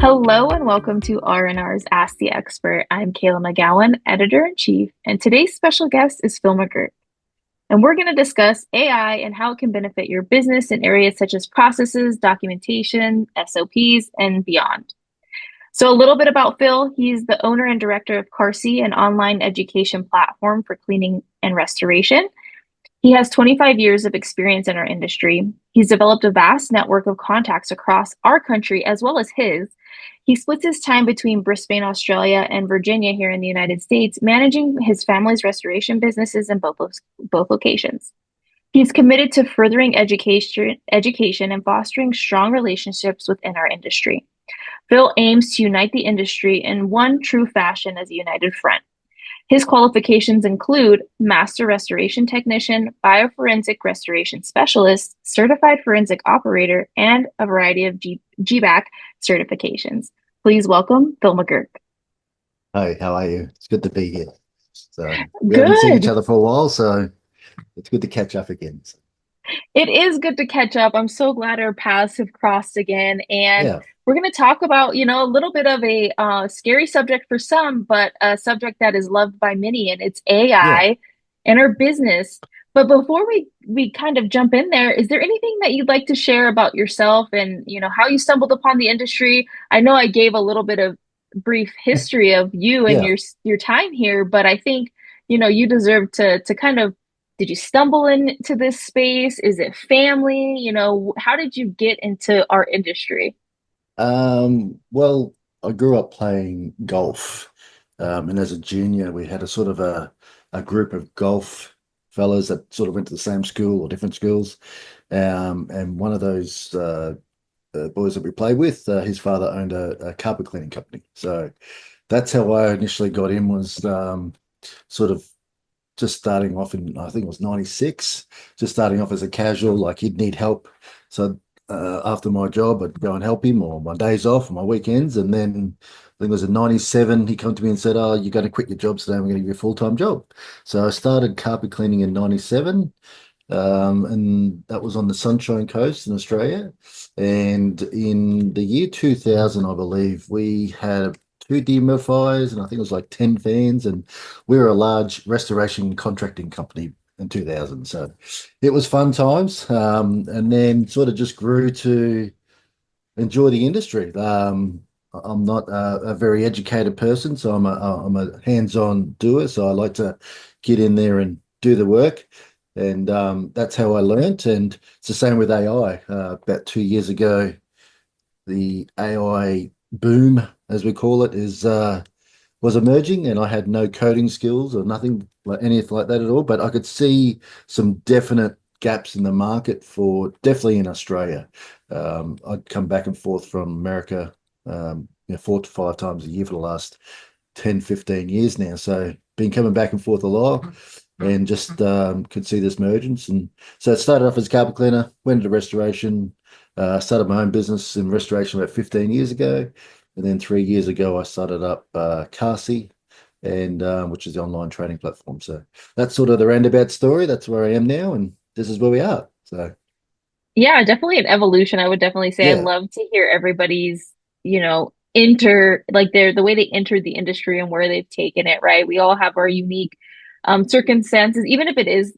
Hello and welcome to R&R's Ask the Expert. I'm Kayla McGowan, Editor-in-Chief, and today's special guest is Phill McGurk. And we're going to discuss AI and how it can benefit your business in areas such as processes, documentation, SOPs, and beyond. So a little bit about Phill. He's the owner and director of CARSI, an online education platform for cleaning and restoration. He has 25 years of experience in our industry. He's developed a vast network of contacts across our country as well as his. He splits his time between Brisbane, Australia, and Virginia here in the United States, managing his family's restoration businesses in both locations. He's committed to furthering education and fostering strong relationships within our industry. Phill aims to unite the industry in one true fashion as a united front. His qualifications include Master Restoration Technician, Bioforensic Restoration Specialist, Certified Forensic Operator, and a variety of GBAC certifications. Please welcome Phill McGurk. Hi, how are you? It's good to be here. So we haven't seen each Good. other for a while, so it's good to catch up again. It is good to catch up. I'm so glad our paths have crossed again. And Yeah, we're going to talk about, a little bit of a scary subject for some, but a subject that is loved by many, and it's yeah. AI and our business. But before we kind of jump in there, is there anything that you'd like to share about yourself and, how you stumbled upon the industry? I know I gave a little bit of brief history of you and Yeah. your time here, but I think, you deserve to kind of did you stumble into this space? Is it family? How did you get into our industry? Well, I grew up playing golf. And as a junior, we had a sort of a group of golf fellas that sort of went to the same school or different schools. And one of those boys that we played with, his father owned a carpet cleaning company. So that's how I initially got in, was sort of just starting off in, I think it was 96, just starting off as a casual, like he'd need help. So after my job, I'd go and help him, or my days off, or my weekends. And then I think it was in 97, he came to me and said, "Oh, you're going to quit your job today. We're going to give you a full-time job." So I started carpet cleaning in 97. And that was on the Sunshine Coast in Australia. And in the year 2000, I believe, we had two dehumidifiers and I think it was like 10 fans. And we were a large restoration contracting company in 2000. So it was fun times. And then sort of just grew to enjoy the industry. I'm not a very educated person, so I'm a hands-on doer. So I like to get in there and do the work, and that's how I learnt. And it's the same with AI. About 2 years ago, the AI boom, as we call it, is was emerging, and I had no coding skills or nothing like anything like that at all. But I could see some definite gaps in the market for definitely in Australia. I'd come back and forth from America, 4 to 5 times a year for the last 10, 15 years now. So been coming back and forth a lot, and just could see this emergence. And so it started off as a carpet cleaner, went into restoration, started my own business in restoration about 15 years ago. And then 3 years ago, I started up CARSI, and which is the online training platform. So that's sort of the roundabout story. That's where I am now, and this is where we are. So Yeah, definitely an evolution. I would definitely say I yeah, love to hear everybody's, enter like the way they entered the industry and where they've taken it, right? We all have our unique circumstances, even if it is,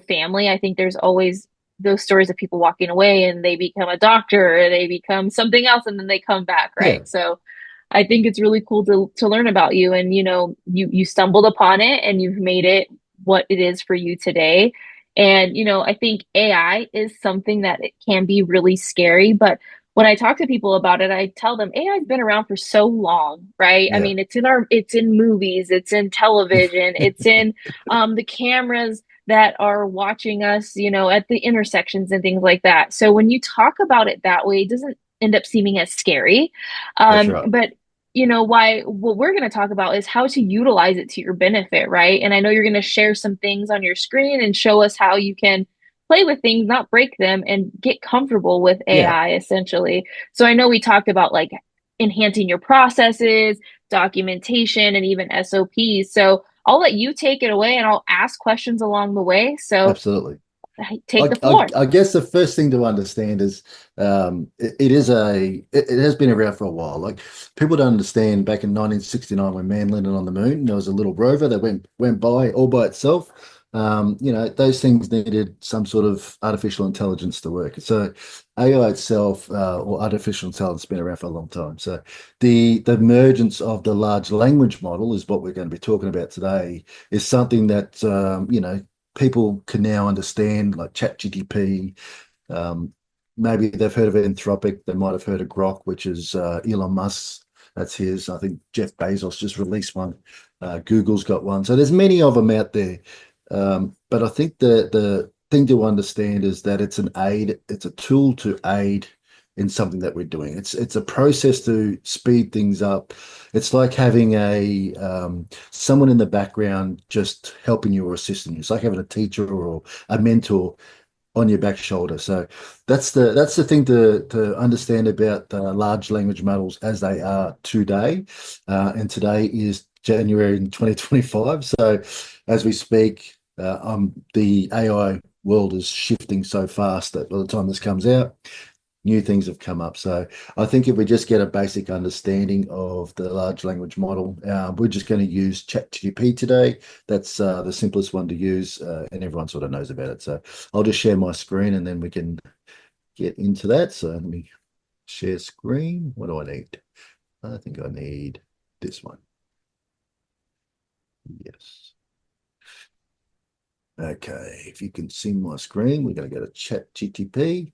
family. I think there's always those stories of people walking away and they become a doctor or they become something else and then they come back, yeah, right? So I think it's really cool to learn about you and you stumbled upon it and you've made it what it is for you today. And I think AI is something that it can be really scary, but when I talk to people about it, I tell them AI has been around for so long, right? I yeah, mean, it's in movies, it's in television, it's in the cameras that are watching us, at the intersections and things like that. So when you talk about it that way, it doesn't end up seeming as scary. that's right. But why what we're going to talk about is how to utilize it to your benefit, right? And I know you're going to share some things on your screen and show us how you can play with things, not break them, and get comfortable with Yeah. AI essentially. So I know we talked about like enhancing your processes, documentation, and even SOPs. So I'll let you take it away and I'll ask questions along the way. So Absolutely. Take I, the I, floor. I guess the first thing to understand is it has been around for a while. Like people don't understand back in 1969 when man landed on the moon, there was a little rover that went by all by itself. Those things needed some sort of artificial intelligence to work. So AI itself, or artificial intelligence, has been around for a long time. So the emergence of the large language model is what we're going to be talking about today. Is something that people can now understand, like ChatGPT. Um, Maybe they've heard of Anthropic. They might have heard of Grok, which is Elon Musk. That's his. I think Jeff Bezos just released one. Google's got one. So there's many of them out there. But I think the thing to understand is that it's an aid. It's a tool to aid in something that we're doing. It's a process to speed things up. It's like having a someone in the background just helping you or assisting you. It's like having a teacher or a mentor on your back shoulder. So that's the thing to understand about large language models as they are today. And today is January in 2025. So as we speak, the AI world is shifting so fast that by the time this comes out, new things have come up. So I think if we just get a basic understanding of the large language model, we're just going to use ChatGPT today. That's the simplest one to use, and everyone sort of knows about it. So I'll just share my screen and then we can get into that. So let me share screen. What do I need? I think I need this one. Yes. Okay. If you can see my screen, we're going to go to ChatGPT.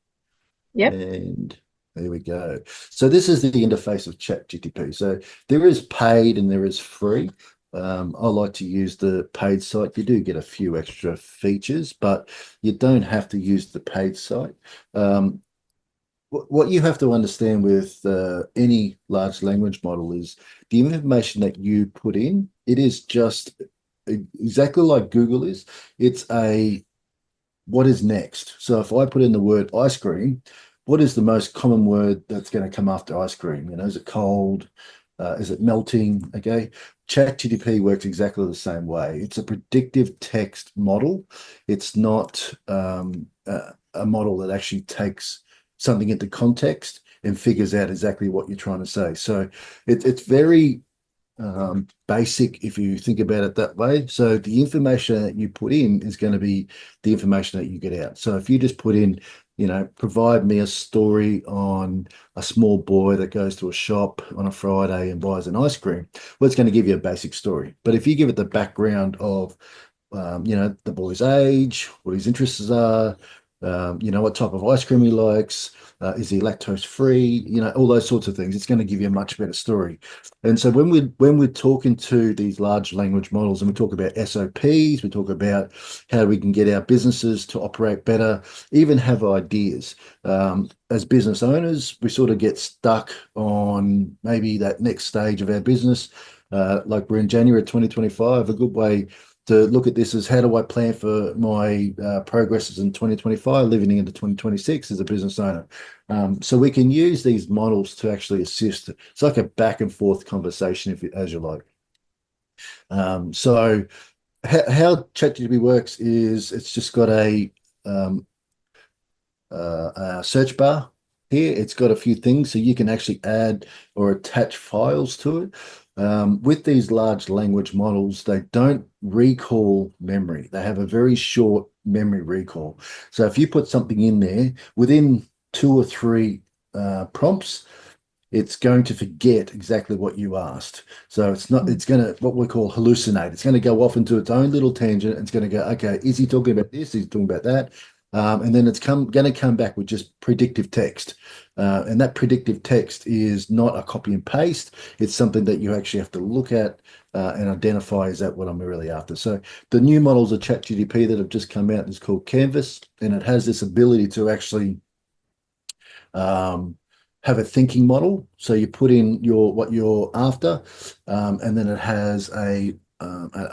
Yep. And there we go. So this is the interface of ChatGPT. So there is paid and there is free. I like to use the paid site. You do get a few extra features, but you don't have to use the paid site. Um, what you have to understand with any large language model is the information that you put in, it is just exactly like Google is. It's a what is next? So if I put in the word ice cream, what is the most common word that's going to come after ice cream? Is it cold? Is it melting? Okay. ChatGPT works exactly the same way. It's a predictive text model. It's not a model that actually takes something into context and figures out exactly what you're trying to say. So it's very basic if you think about it that way. So the information that you put in is going to be the information that you get out. So if you just put in, provide me a story on a small boy that goes to a shop on a Friday and buys an ice cream, well, it's going to give you a basic story. But if you give it the background of the boy's age, what his interests are, what type of ice cream he likes, is he lactose free, all those sorts of things. It's going to give you a much better story. And so when we're talking to these large language models and we talk about SOPs, we talk about how we can get our businesses to operate better, even have ideas. As business owners, we sort of get stuck on maybe that next stage of our business. Like we're in January 2025, a good way to look at this as how do I plan for my progresses in 2025, living into 2026 as a business owner. So we can use these models to actually assist. It's like a back and forth conversation, as you like. So how ChatGPT works is it's just got um, a search bar here. It's got a few things so you can actually add or attach files to it. With these large language models, they don't recall memory. They have a very short memory recall. So if you put something in there within two or three prompts, it's going to forget exactly what you asked. So it's going to, what we call hallucinate. It's going to go off into its own little tangent. It's going to go, okay, is he talking about this? Is he talking about that? And then it's going to come back with just predictive text. And that predictive text is not a copy and paste. It's something that you actually have to look at and identify, is that what I'm really after? So the new models of ChatGPT that have just come out is called Canvas, and it has this ability to actually um, have a thinking model. So you put in what you're after, and then it has a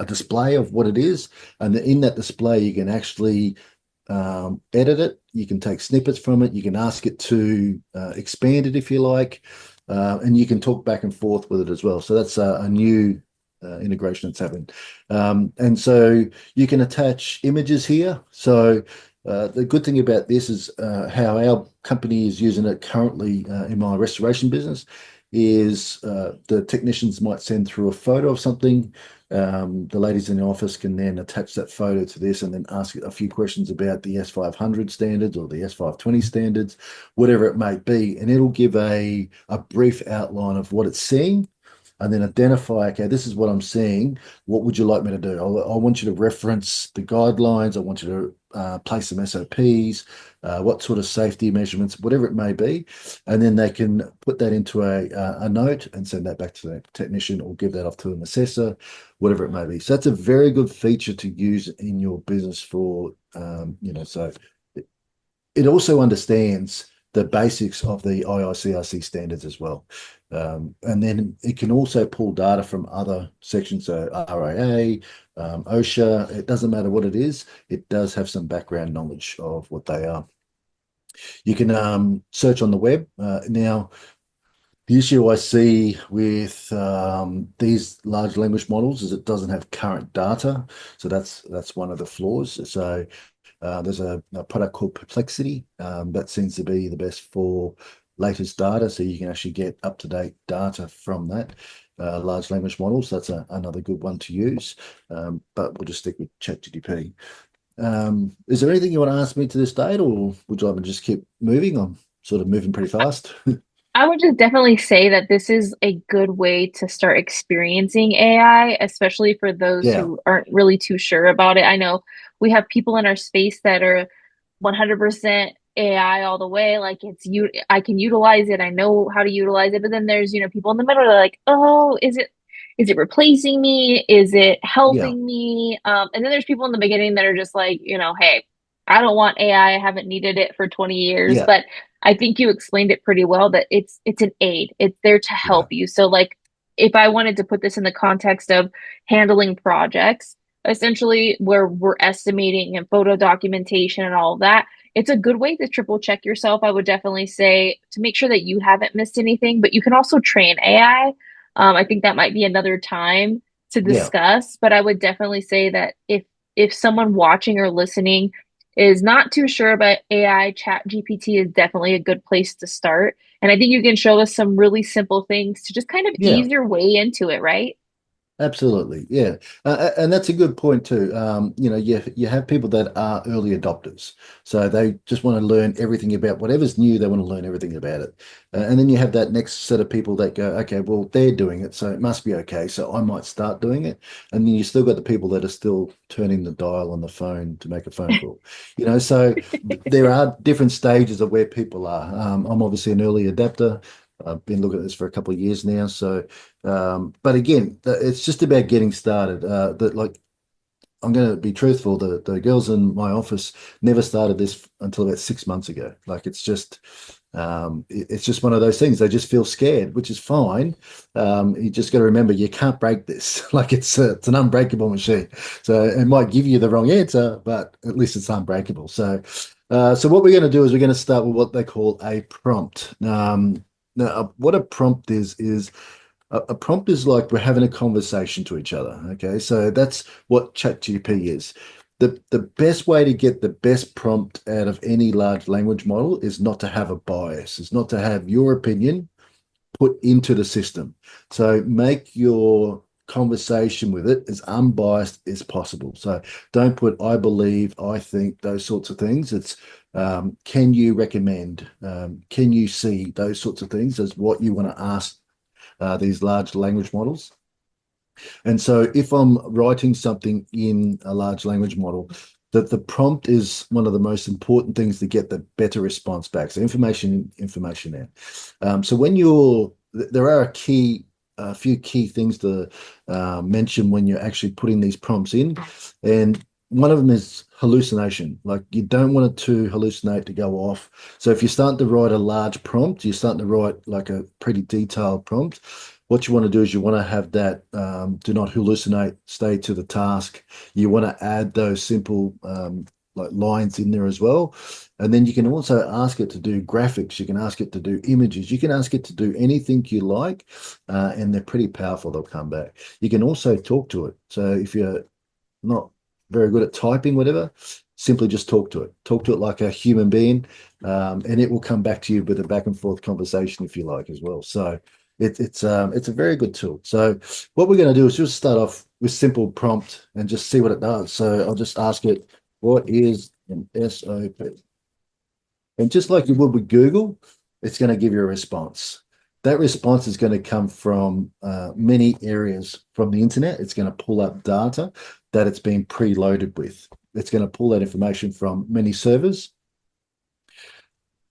display of what it is, and then in that display you can actually edit it. You can take snippets from it. You can ask it to expand it if you like, and you can talk back and forth with it as well. So that's a new integration that's happened. And so you can attach images here. So The good thing about this is how our company is using it currently in my restoration business is the technicians might send through a photo of something. The ladies in the office can then attach that photo to this and then ask a few questions about the S500 standards or the S520 standards, whatever it may be. And it'll give a brief outline of what it's seeing and then identify, okay, this is what I'm seeing. What would you like me to do? I want you to reference the guidelines. I want you to place some SOPs, what sort of safety measurements, whatever it may be. And then they can put that into a note and send that back to the technician or give that off to an assessor, whatever it may be. So that's a very good feature to use in your business for, so it also understands the basics of the IICRC standards as well. And then it can also pull data from other sections, so RIA, OSHA, it doesn't matter what it is, it does have some background knowledge of what they are. You can search on the web. Now, the issue I see with these large language models is it doesn't have current data. So that's one of the flaws. So there's a product called Perplexity that seems to be the best for latest data. So you can actually get up-to-date data from that large language models. That's another good one to use. But we'll just stick with ChatGPT. Is there anything you want to ask me to this date, or would you like me to just keep moving? I'm sort of moving pretty fast. I would just definitely say that this is a good way to start experiencing AI, especially for those Yeah, who aren't really too sure about it. I know we have people in our space that are 100% AI all the way. Like I can utilize it. I know how to utilize it. But then there's, people in the middle that are like, oh, is it replacing me? Is it yeah, helping me? And then there's people in the beginning that are just like, hey, I don't want AI. I haven't needed it for 20 years. yeah, But I think you explained it pretty well that it's an aid. It's there to help yeah, you. So like if I wanted to put this in the context of handling projects, essentially where we're estimating and photo documentation and all of that, it's a good way to triple check yourself. I would definitely say to make sure that you haven't missed anything, but you can also train AI. I think that might be another time to yeah. discuss, but I would definitely say that if someone watching or listening is not too sure about AI, Chat GPT is definitely a good place to start. And I think you can show us some really simple things to just kind of Yeah. ease your way into it, right? Absolutely, yeah, and that's a good point too. You have people that are early adopters, so they just want to learn everything about whatever's new. They want to learn everything about it, and then you have that next set of people that go, okay, well they're doing it, so it must be okay. So I might start doing it, and then you still got the people that are still turning the dial on the phone to make a phone call. So there are different stages of where people are. I'm obviously an early adapter. I've been looking at this for a couple of years now, so but again, it's just about getting started. That like I'm going to be truthful. The girls in my office never started this until about 6 months ago. Like it's just one of those things. They just feel scared, which is fine. You just got to remember you can't break this. Like it's an unbreakable machine. So it might give you the wrong answer, but at least it's unbreakable. So what we're going to do is we're going to start with what they call a prompt. Now, what a prompt is a prompt is like we're having a conversation to each other. Okay, so that's what ChatGPT is. The best way to get the best prompt out of any large language model is not to have a bias. It's not to have your opinion put into the system. So make your conversation with it as unbiased as possible. So don't put I believe, I think, those sorts of things. It's can you recommend? Can you see those sorts of things as what you want to ask these large language models. And so if I'm writing something in a large language model, that the prompt is one of the most important things to get the better response back. So information there. So when there are a few key things to mention when you're actually putting these prompts in. And one of them is hallucination. Like you don't want it to hallucinate to go off. So if you're starting to write a large prompt, you're starting to write like a pretty detailed prompt. What you want to do is you want to have that do not hallucinate, stay to the task. You want to add those simple like lines in there as well. And then you can also ask it to do graphics. You can ask it to do images. You can ask it to do anything you like, and they're pretty powerful. They'll come back. You can also talk to it. So if you're not very good at typing, whatever, simply just talk to it. Talk to it like a human being, and it will come back to you with a back and forth conversation if you like as well. So it's a very good tool. So what we're going to do is just start off with simple prompt and just see what it does. So I'll just ask it, what is an SOP? And just like you would with Google, it's going to give you a response. That response is going to come from many areas from the internet. It's going to pull up data that it's been preloaded with. It's going to pull that information from many servers,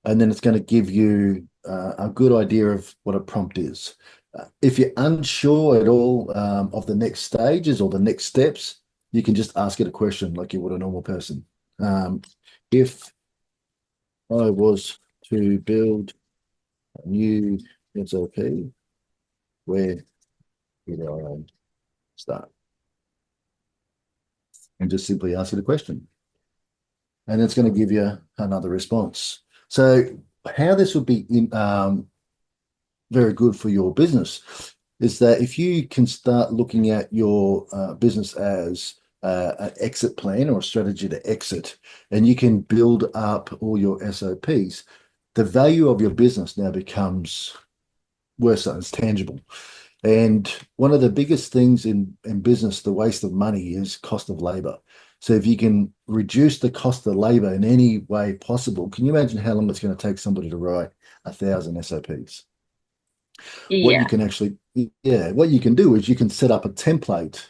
and then it's going to give you a good idea of what a prompt is. If you're unsure at all of the next stages or the next steps, you can just ask it a question like you would a normal person. If I was to build a new SOP, where would I start? And just simply ask it a question. And it's going to give you another response. So how this would be very good for your business is that if you can start looking at your business as an exit plan or a strategy to exit, and you can build up all your SOPs, the value of your business now becomes worse, so it's tangible. And one of the biggest things in business, the waste of money, is cost of labor. So if you can reduce the cost of labor in any way possible, can you imagine how long it's going to take somebody to write 1,000 SOPs? What you Yeah. can actually, yeah, what you can do is you can set up a template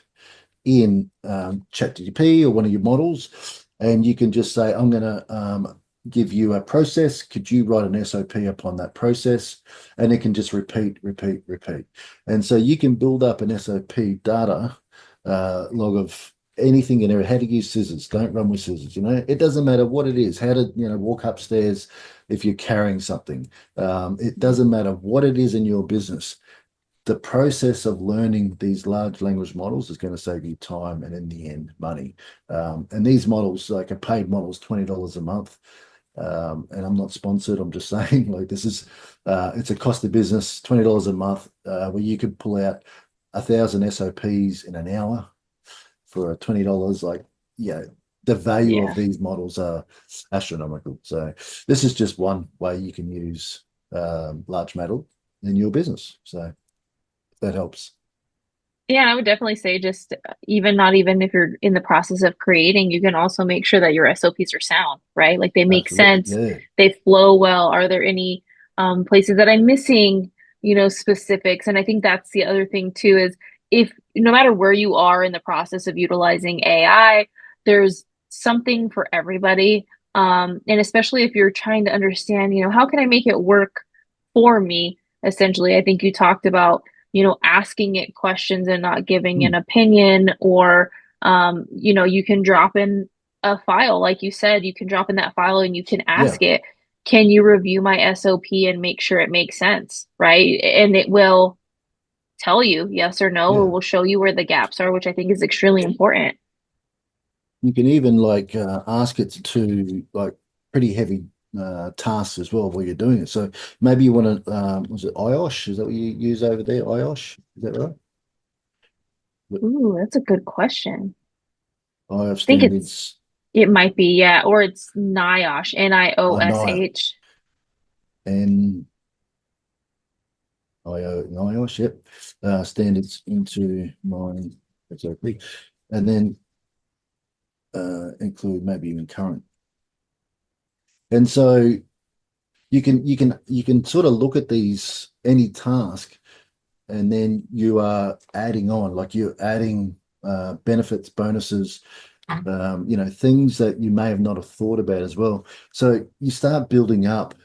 in ChatGPT or one of your models, and you can just say, I'm going to give you a process. Could you write an SOP upon that process? And it can just repeat, repeat, repeat. And so you can build up an SOP data log of anything in there. How to use scissors. Don't run with scissors. It doesn't matter what it is. How to, walk upstairs if you're carrying something. It doesn't matter what it is in your business. The process of learning these large language models is going to save you time and in the end money. And these models, like a paid model, is $20 a month. And I'm not sponsored. I'm just saying, like, this is it's a cost of business, $20 a month, where you could pull out 1,000 SOPs in an hour for $20. Like, yeah, the value of Yeah. these models are astronomical. So this is just one way you can use large model in your business. So that helps. Yeah, I would definitely say just even not even if you're in the process of creating, you can also make sure that your SOPs are sound, right? Like they make Absolutely. sense, Yeah. they flow well. Are there any places that I'm missing, specifics? And I think that's the other thing too is if no matter where you are in the process of utilizing AI, there's something for everybody. And especially if you're trying to understand, how can I make it work for me? Essentially, I think you talked about asking it questions and not giving an Hmm. opinion, or, you can drop in a file. Like you said, you can drop in that file and you can Yeah. ask it, can you review my SOP and make sure it makes sense, right? And it will tell you yes or no, or Yeah. will show you where the gaps are, which I think is extremely important. You can even like ask it to like pretty heavy tasks as well while you're doing it. So maybe you want to, was it IOSH? Is that what you use over there? IOSH? Is that right? Ooh, that's a good question. IOSH I think it might be, yeah, or it's NIOSH, NIOSH, NIOSH. and NIOSH, yep. Standards into my SOP. And then include maybe even current. And so you can sort of look at these any task and then you are adding on, like you're adding benefits, bonuses, things that you may have not have thought about as well. So you start building up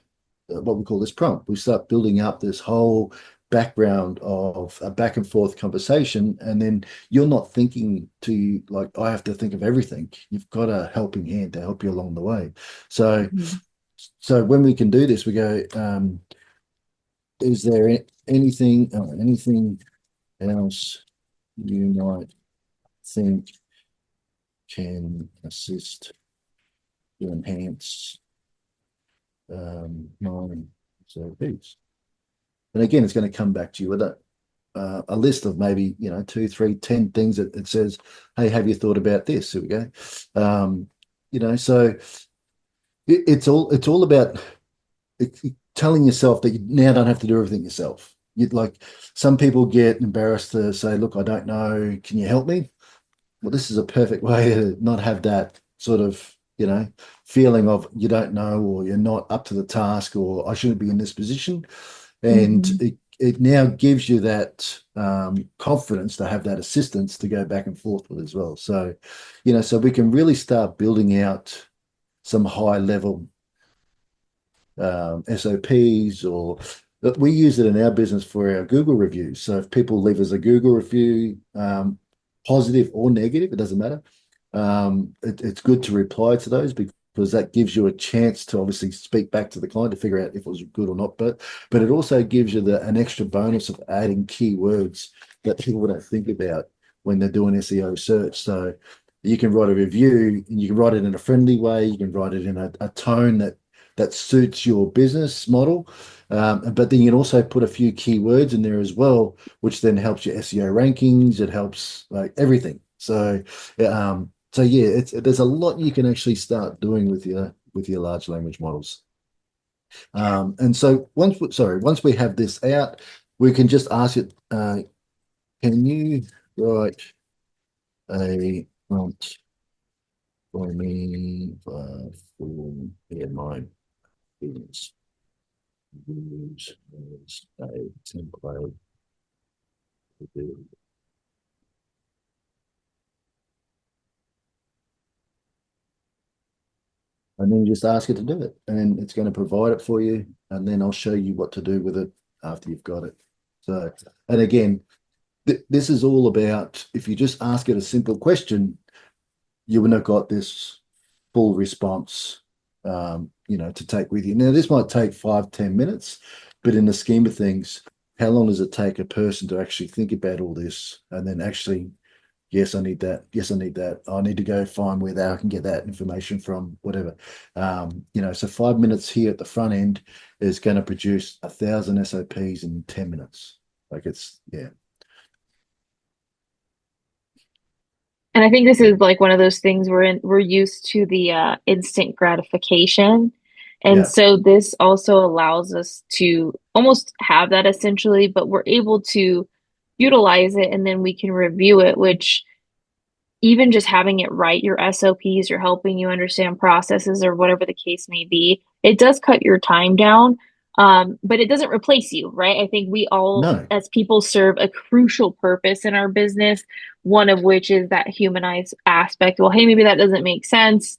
what we call this prompt. We start building up this whole background of a back and forth conversation, and then you're not thinking to like, I have to think of everything. You've got a helping hand to help you along the way. So, Mhm. so when we can do this, we go, is there anything else you might think can assist to enhance mine SOPs? And again, it's going to come back to you with that. a list of maybe, two, three, 10 things that it says, hey, have you thought about this? Here we go. Um, so it's all about telling yourself that you now don't have to do everything yourself. You'd like some people get embarrassed to say, look, I don't know, can you help me? Well, this is a perfect way to not have that sort of, feeling of you don't know or you're not up to the task or I shouldn't be in this position. And Hmm. it now gives you that confidence to have that assistance to go back and forth with as well. So, so we can really start building out some high level SOPs or we use it in our business for our Google reviews. So if people leave us a Google review, positive or negative, it doesn't matter. It's good to reply to those because that gives you a chance to obviously speak back to the client to figure out if it was good or not. But it also gives you an extra bonus of adding keywords that people don't think about when they're doing SEO search. So you can write a review and you can write it in a friendly way. You can write it in a tone that suits your business model. But then you can also put a few keywords in there as well, which then helps your SEO rankings. It helps like everything. So yeah, there's a lot you can actually start doing with your large language models. And so once we have this out, we can just ask it, can you write a prompt for me for my business? Use as a template to do. And then you just ask it to do it, and it's going to provide it for you. And then I'll show you what to do with it after you've got it. So, and again, this is all about if you just ask it a simple question, you wouldn't have got this full response, to take with you. Now, this might take 5, 10 minutes, but in the scheme of things, how long does it take a person to actually think about all this and then actually, yes, I need that. Yes, I need that. I need to go find where I can get that information from, whatever. So 5 minutes here at the front end is going to produce 1,000 SOPs in 10 minutes. Like yeah, And I think this yeah, is like one of those things we're used to the instant gratification. And yeah, so this also allows us to almost have that essentially, but we're able to utilize it and then we can review it, which even just having it write your SOPs or helping you understand processes or whatever the case may be, it does cut your time down. But it doesn't replace you, right? I think we all, no, as people, serve a crucial purpose in our business, one of which is that humanized aspect. Well, hey, maybe that doesn't make sense.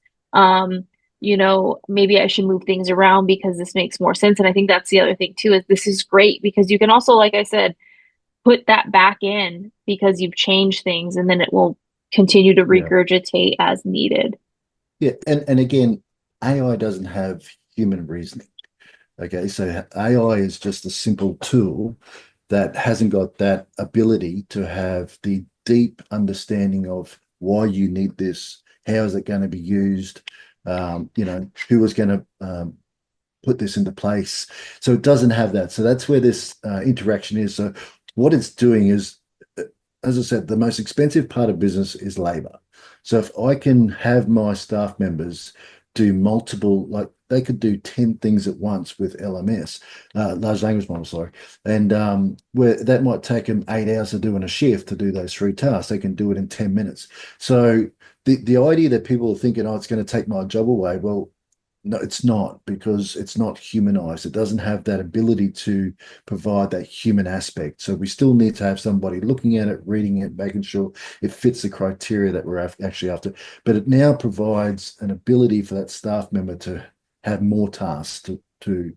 Maybe I should move things around because this makes more sense. And I think that's the other thing too, is this is great because you can also, like I said, put that back in because you've changed things and then it will continue to yeah. regurgitate as needed. Yeah, and again, AI doesn't have human reasoning. Okay, so AI is just a simple tool that hasn't got that ability to have the deep understanding of why you need this, how is it going to be used, who is going to put this into place. So it doesn't have that. So that's where this interaction is. So what it's doing is, as I said, the most expensive part of business is labor. So if I can have my staff members do multiple, like they could do 10 things at once with LMS, large language model, sorry. And where that might take them 8 hours to do in a shift to do those three tasks, they can do it in 10 minutes. So the idea that people are thinking, oh, it's going to take my job away. Well, no, it's not because it's not humanized. It doesn't have that ability to provide that human aspect. So we still need to have somebody looking at it, reading it, making sure it fits the criteria that we're actually after. But it now provides an ability for that staff member to have more tasks to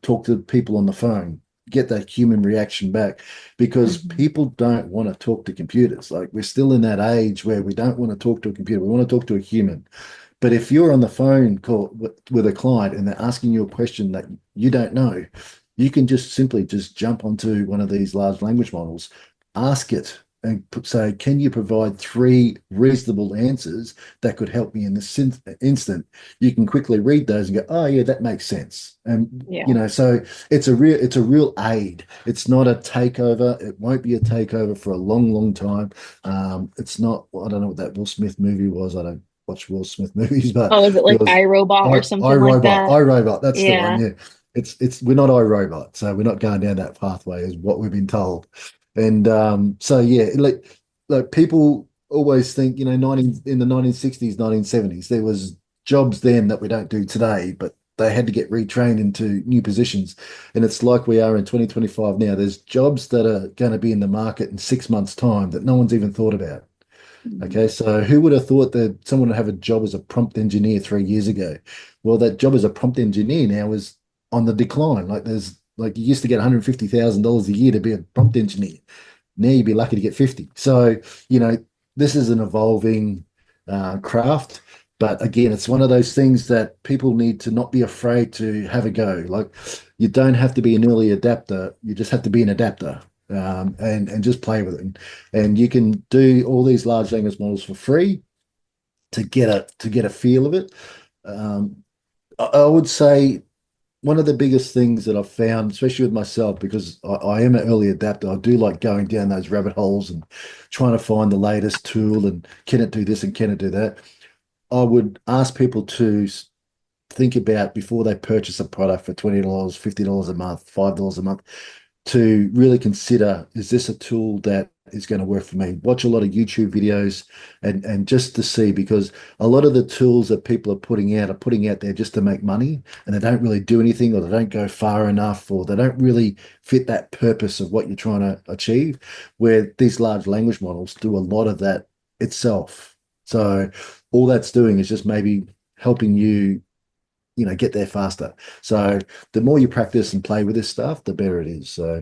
talk to people on the phone, get that human reaction back because Mhm. people don't want to talk to computers. Like we're still in that age where we don't want to talk to a computer. We want to talk to a human. But if you're on the phone call with a client and they're asking you a question that you don't know, you can just simply just jump onto one of these large language models, ask it, and say, can you provide three reasonable answers that could help me in this instant? You can quickly read those and go, oh yeah, that makes sense. And Yeah. so it's a real aid. It's not a takeover. It won't be a takeover for a long, long time. It's not, I don't know what that Will Smith movie was. I don't watch Will Smith movies, but Oh, is it there like was iRobot or something like iRobot, that? iRobot, that's the one. Yeah. Yeah. It's we're not iRobot, so we're not going down that pathway, is what we've been told. And so yeah, like people always think, 19 in the 1960s, 1970s, there was jobs then that we don't do today, but they had to get retrained into new positions. And it's like we are in 2025 now. There's jobs that are going to be in the market in 6 months' time that no one's even thought about. Mhm. Okay, so who would have thought that someone would have a job as a prompt engineer 3 years ago? Well, that job as a prompt engineer now is on the decline. Like you used to get $150,000 a year to be a prompt engineer. Now you'd be lucky to get 50. So, you know, this is an evolving craft. But again, it's one of those things that people need to not be afraid to have a go. Like you don't have to be an early adapter. You just have to be an adapter, and just play with it. And you can do all these large language models for free to get a feel of it. Um, I would say one of the biggest things that I've found, especially with myself, because I am an early adapter, I do like going down those rabbit holes and trying to find the latest tool and can it do this and can it do that. I would ask people to think about before they purchase a product for $20, $50 a month, $5 a month, to really consider, is this a tool that is going to work for me? Watch a lot of YouTube videos and just to see, because a lot of the tools that people are putting out there just to make money, and they don't really do anything, or they don't go far enough, or they don't really fit that purpose of what you're trying to achieve, where these large language models do a lot of that itself. So all that's doing is just maybe helping you, get there faster. So the more you practice and play with this stuff, the better it is. So,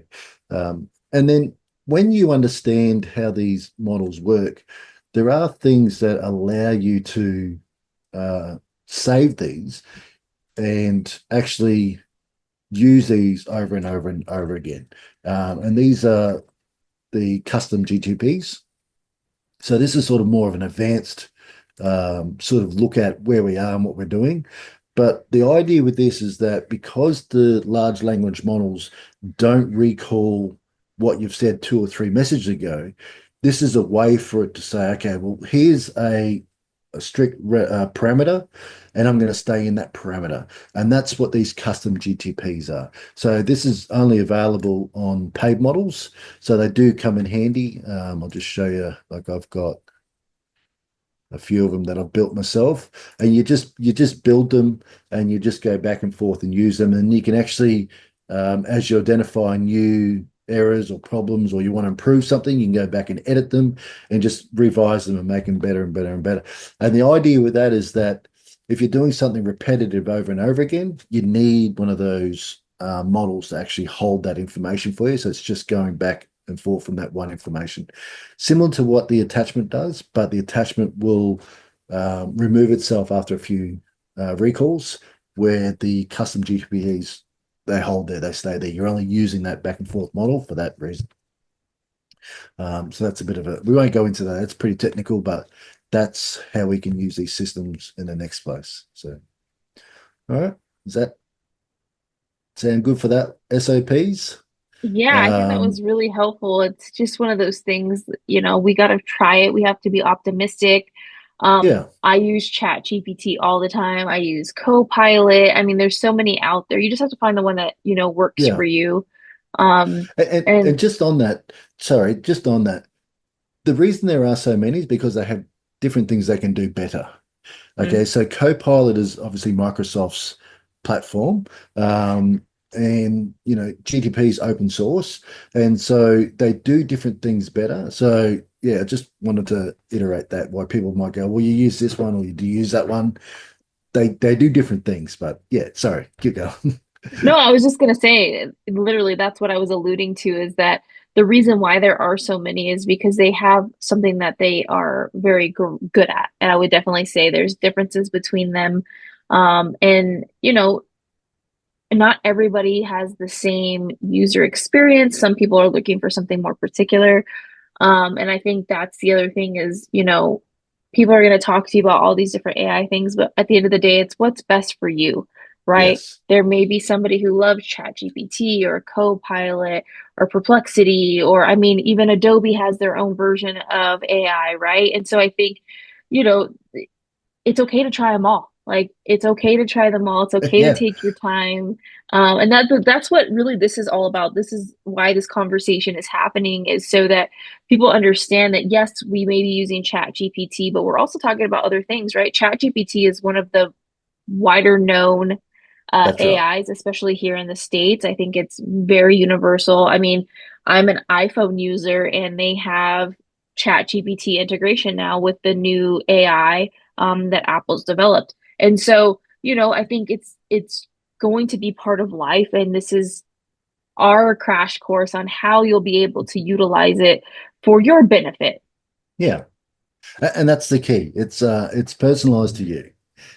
and then when you understand how these models work, there are things that allow you to uh, save these and actually use these over and over and over again. And these are the custom GTPs. So this is sort of more of an advanced sort of look at where we are and what we're doing. But the idea with this is that because the large language models don't recall what you've said two or three messages ago, this is a way for it to say, okay, well, here's a strict parameter, and I'm going to stay in that parameter. And that's what these custom GTPs are. So this is only available on paid models. So they do come in handy. I'll just show you, like I've got a few of them that I've built myself, and you just build them and you just go back and forth and use them, and you can actually, as you identify new errors or problems, or you want to improve something, you can go back and edit them and just revise them and make them better and better and better. And the idea with that is that if you're doing something repetitive over and over again, you need one of those models to actually hold that information for you. So it's just going back and forth from that one information, similar to what the attachment does, but the attachment will remove itself after a few recalls, where the custom GPUs, they hold there, they stay there. You're only using that back and forth model for that reason. So that's a bit of we won't go into that. It's pretty technical, but that's how we can use these systems in the next place. So, all right, does that sound good for that? SOPs? Yeah, I think that Um, was really helpful. It's just one of those things, we got to try it. We have to be optimistic. yeah, I use ChatGPT all the time. I use Copilot. I mean, there's so many out there. You just have to find the one that, works for yeah. you. Um, And and just on that, sorry, just on that, the reason there are so many is because they have different things they can do better. mm, Okay, so Copilot is obviously Microsoft's platform, and GTP is open source, and so they do different things better. So yeah, I just wanted to iterate that, why people might go, well, you use this one or you do use that one. They do different things, but yeah, sorry, keep going. no, I was just gonna say, literally, that's what I was alluding to is that the reason why there are so many is because they have something that they are very good at. And I would definitely say there's differences between them. And, not everybody has the same user experience. Some people are looking for something more particular. And I think that's the other thing is, people are going to talk to you about all these different AI things, but at the end of the day, it's what's best for you, right? Yes. There may be somebody who loves ChatGPT or Copilot or Perplexity, or I mean, even Adobe has their own version of AI, right? And so I think, you know, it's okay to try them all. Like it's okay to try them all. It's okay to Yeah. take your time. And that's what really this is all about. This is why this conversation is happening is so that people understand that yes, we may be using Chat GPT, but we're also talking about other things, right? Chat GPT is one of the wider known That's right. AIs, especially here in the States. I think it's very universal. I mean, I'm an iPhone user and they have Chat GPT integration now with the new AI that Apple's developed. And so, I think it's going to be part of life, and this is our crash course on how you'll be able to utilize it for your benefit. Yeah. And that's the key. It's personalized to you.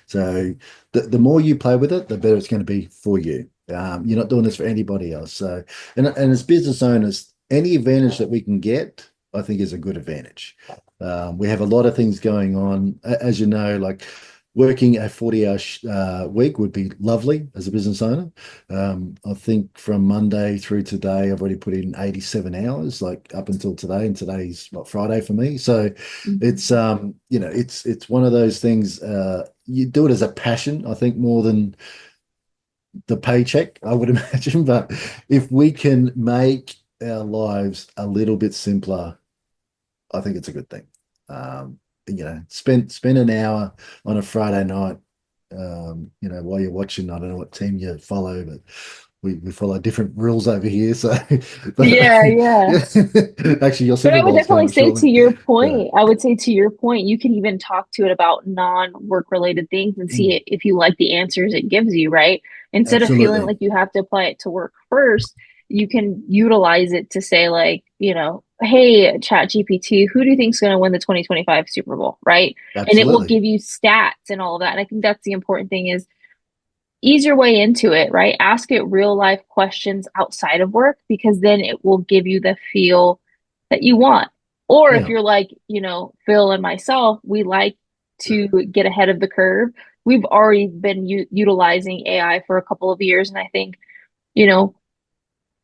So the more you play with it, the better it's going to be for you. You're not doing this for anybody else. So and as business owners, any advantage that we can get, I think is a good advantage. We have a lot of things going on, as you know, like working a 40-hour week would be lovely as a business owner. I think from Monday through today, I've already put in 87 hours, like up until today, and today's what Friday for me. So Mhm. it's it's one of those things. You do it as a passion, I think, more than the paycheck, I would imagine. But if we can make our lives a little bit simpler, I think it's a good thing. Spend an hour on a Friday night, while you're watching. I don't know what team you follow, but we follow different rules over here. So, but Yeah, yeah. yeah, actually, your But Super I would Bowl's coming definitely up say shortly. to your So, point, I would say to your point, you can even talk to it about non-work related things and see mm, it if you like the answers it gives you, right? Instead of feeling absolutely, like you have to apply it to work first, you can utilize it to say like, hey, Chat GPT, who do you think is going to win the 2025 Super Bowl, right? And it will absolutely, give you stats and all of that. And I think that's the important thing is ease your way into it, right? Ask it real life questions outside of work because then it will give you the feel that you want. Or if yeah, you're like, Phill and myself, we like to get ahead of the curve. We've already been utilizing AI for a couple of years, and I think, you know,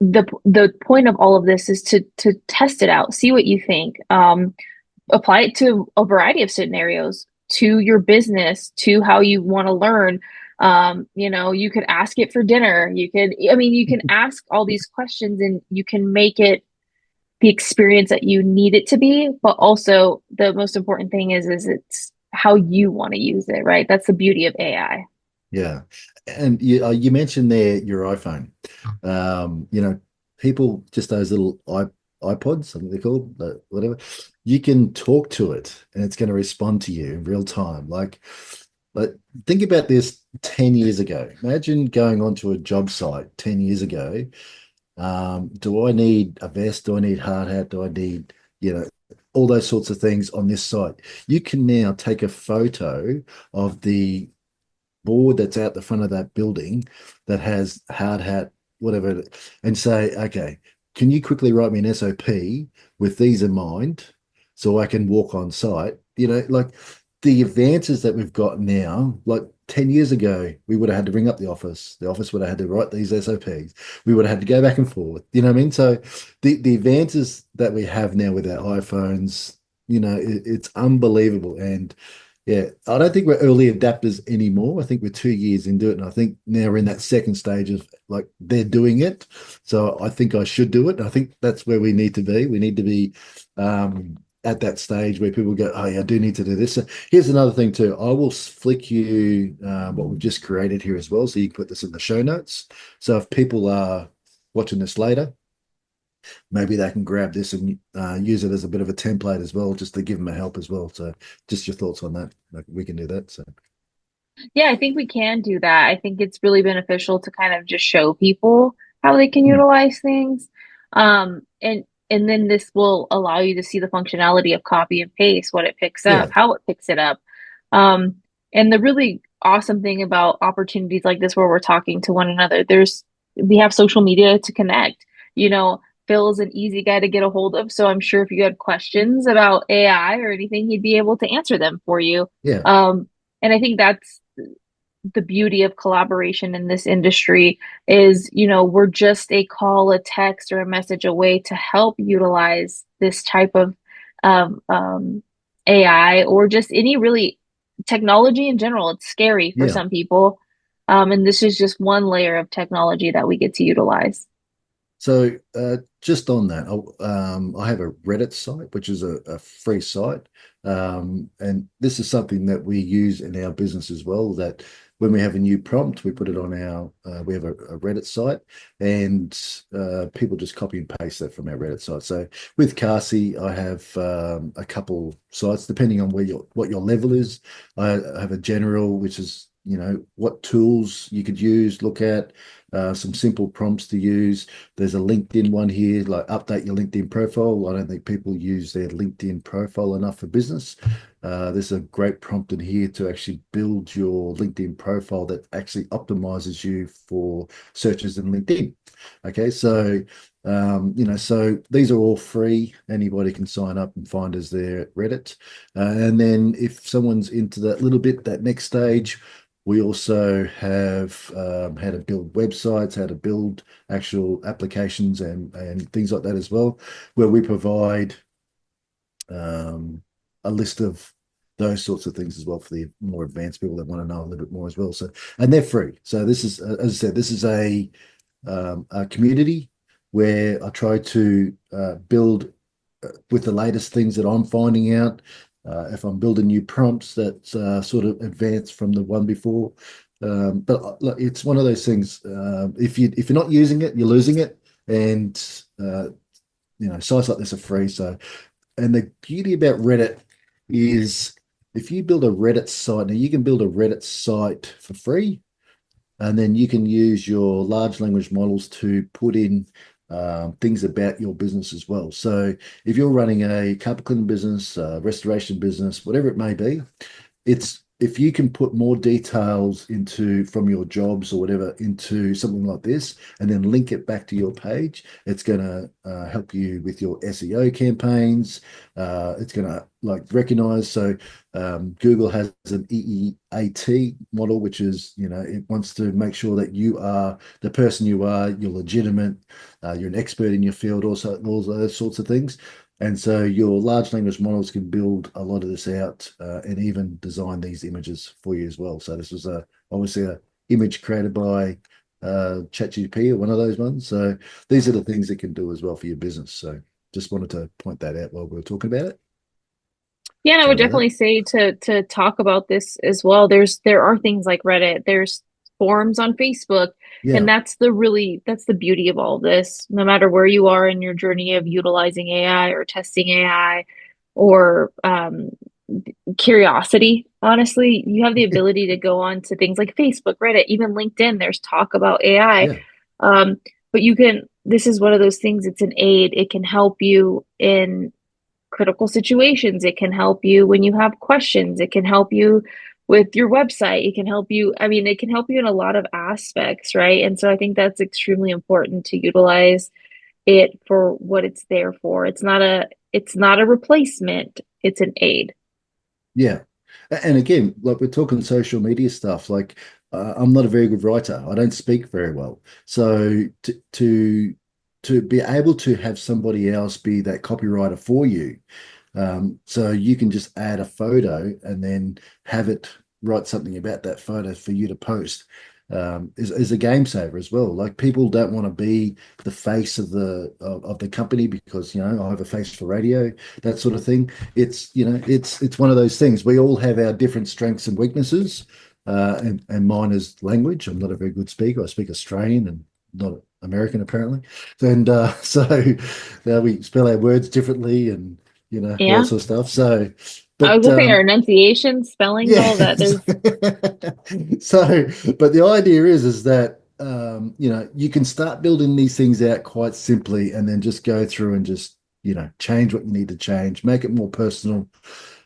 the point of all of this is to test it out, see what you think. Apply it to a variety of scenarios, to your business, to how you want to learn. You could ask it for dinner. You can ask all these questions and you can make it the experience that you need it to be. But also, the most important thing is it's how you want to use it, right? That's the beauty of AI. yeah. And you mentioned there your iPhone. People just those little iPods, I think they're called, whatever. You can talk to it, and it's going to respond to you in real time. Like think about this 10 years ago. Imagine going onto a job site 10 years ago. Do I need a vest? Do I need hard hat? Do I need, all those sorts of things on this site? You can now take a photo of the board that's out the front of that building that has hard hat, whatever, and say, okay, can you quickly write me an SOP with these in mind so I can walk on site? Like the advances that we've got now, like 10 years ago, we would have had to ring up the office. The office would have had to write these SOPs. We would have had to go back and forth. You know what I mean? So the advances that we have now with our iPhones, it's unbelievable. And yeah, I don't think we're early adapters anymore. I think we're 2 years into it, and I think now we're in that second stage of like they're doing it. So I think I should do it. I think that's where we need to be. We need to be at that stage where people go, "Oh, yeah, I do need to do this." So here's another thing too. I will flick you what we've just created here as well, so you can put this in the show notes. So if people are watching this later, maybe they can grab this and use it as a bit of a template as well, just to give them a help as well. So, just your thoughts on that? Like we can do that. So, Yeah, I think we can do that. I think it's really beneficial to kind of just show people how they can mm, utilize things. And then this will allow you to see the functionality of copy and paste, what it picks up, yeah, how it picks it up. Um, and the really awesome thing about opportunities like this where we're talking to one another, we have social media to connect. You know, Phil's an easy guy to get a hold of. So I'm sure if you had questions about AI or anything, he'd be able to answer them for you. Yeah, Um, and I think that's the beauty of collaboration in this industry is, we're just a call, a text, or a message away to help utilize this type of AI or just any really technology in general. It's scary for yeah. some people. And this is just one layer of technology that we get to utilize. So just on that, I have a Reddit site, which is a free site. And this is something that we use in our business as well, that when we have a new prompt, we put it on we have a Reddit site and people just copy and paste that from our Reddit site. So with CARSI, I have a couple sites, depending on what your level is. I have a general, which is, what tools you could use, look at, some simple prompts to use. There's a LinkedIn one here, like update your LinkedIn profile. I don't think people use their LinkedIn profile enough for business. There's a great prompt in here to actually build your LinkedIn profile that actually optimizes you for searches in LinkedIn. Okay, so these are all free. Anybody can sign up and find us there at Reddit. And then if someone's into that little bit, that next stage, we also have how to build websites, how to build actual applications and things like that as well, where we provide a list of those sorts of things as well for the more advanced people that want to know a little bit more as well. So, and they're free. So this is, as I said, this is a community where I try to build with the latest things that I'm finding out. If I'm building new prompts that sort of advance from the one before. But look, it's one of those things. If you're not using it, you're losing it. And sites like this are free. So, and the beauty about Reddit is if you build a Reddit site, now you can build a Reddit site for free, and then you can use your large language models to put in things about your business as well. So if you're running a carpet cleaning business, restoration business, whatever it may be, it's if you can put more details into from your jobs or whatever into something like this and then link it back to your page, it's going to help you with your SEO campaigns. It's going to like recognize. So Google has an EEAT model, which is, it wants to make sure that you are the person you are, you're legitimate, you're an expert in your field, also all those sorts of things. And so your large language models can build a lot of this out and even design these images for you as well. So this was obviously a image created by ChatGPT or one of those ones. So these are the things it can do as well for your business. So just wanted to point that out while we were talking about it. Yeah, and I would Sorry about that. definitely say to talk about this as well. There are things like Reddit, there's forums on Facebook, and Yeah, that's the beauty of all this. No matter where you are in your journey of utilizing AI or testing AI or curiosity, honestly, you have the yeah, ability to go on to things like Facebook, Reddit, even LinkedIn. There's talk about AI. yeah, But this is one of those things, it's an aid. It can help you in critical situations. It can help you when you have questions. It can help you with your website. It can help you. I mean, it can help you in a lot of aspects, right? And so I think that's extremely important to utilize it for what it's there for. It's not a replacement. It's an aid. yeah. And again, like we're talking social media stuff, like I'm not a very good writer. I don't speak very well. So to be able to have somebody else be that copywriter for you, so you can just add a photo and then have it write something about that photo for you to post. Is a game saver as well. Like people don't want to be the face of the company because I have a face for radio, that sort of thing. It's one of those things. We all have our different strengths and weaknesses, and mine is language. I'm not a very good speaker. I speak Australian and not American apparently, and so now we spell our words differently and all that Yeah. sort of stuff. So, I was but gonna say our enunciation, spellings, yeah. all of that. There's So, but the idea is that you can start building these things out quite simply and then just go through and just change what you need to change, make it more personal.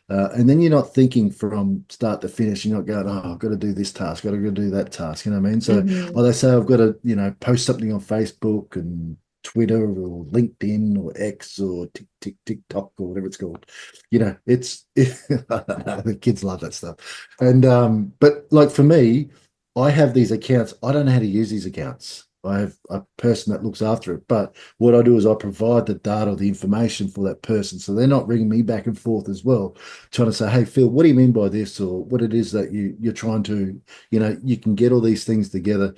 And then you're not thinking from start to finish. You're not going, oh, I've got to do this task, got to go do that task. You know what I mean? So, mhm. or they say I've got to, post something on Facebook and Twitter or LinkedIn or X or TikTok or whatever it's called. It's the kids love that stuff. And but like for me, I have these accounts. I don't know how to use these accounts. I have a person that looks after it. But what I do is I provide the data, the information for that person. So they're not ringing me back and forth as well, trying to say, hey, Phill, what do you mean by this? Or what it is that you're trying to, you can get all these things together.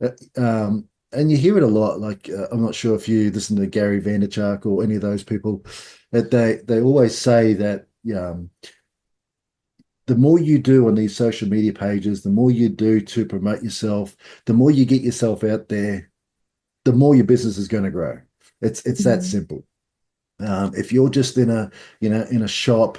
Uh, and you hear it a lot. Like I'm not sure if you listen to Gary Vaynerchuk or any of those people, that they always say that the more you do on these social media pages, the more you do to promote yourself, the more you get yourself out there, the more your business is going to grow. It's that Mhm. simple. If you're just in a shop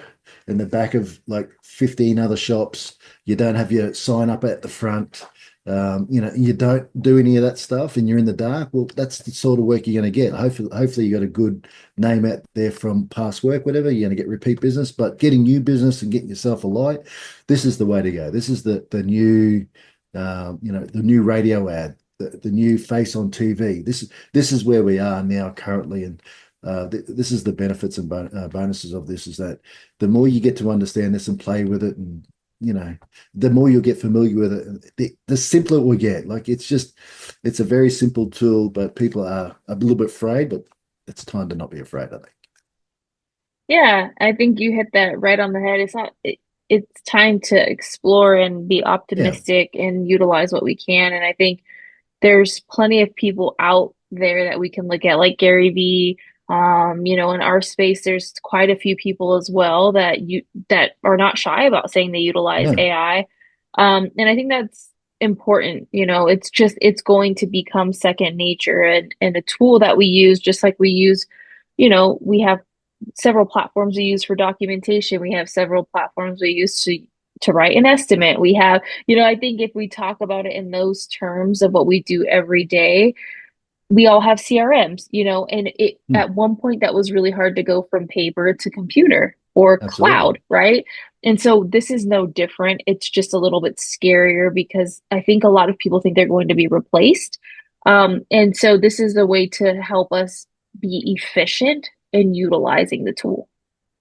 in the back of like 15 other shops, you don't have your sign up at the front, you don't do any of that stuff and you're in the dark, well, that's the sort of work you're going to get. Hopefully you got a good name out there from past work, whatever, you're going to get repeat business, but getting new business and getting yourself a light, this is the way to go. This is the new, the new radio ad, the new face on TV. This is where we are now currently. And this is the benefits and bonuses of this is that the more you get to understand this and play with it, and the more you'll get familiar with it, the simpler it will get. Like it's a very simple tool, but people are a little bit afraid, but it's time to not be afraid, I think. Yeah, I think you hit that right on the head. It's time to explore and be Yeah, optimistic and utilize what we can. And I think there's plenty of people out there that we can look at, like Gary Vee. In our space, there's quite a few people as well that are not shy about saying they utilize yeah, AI. And I think that's important. It's going to become second nature and a tool that we use, just like we use, we have several platforms we use for documentation. We have several platforms we use to write an estimate. We have, I think if we talk about it in those terms of what we do every day, we all have CRMs, and it Hmm, at one point that was really hard to go from paper to computer or absolutely. cloud, right? And so this is no different. It's just a little bit scarier because I think a lot of people think they're going to be replaced. And so this is the way to help us be efficient in utilizing the tool.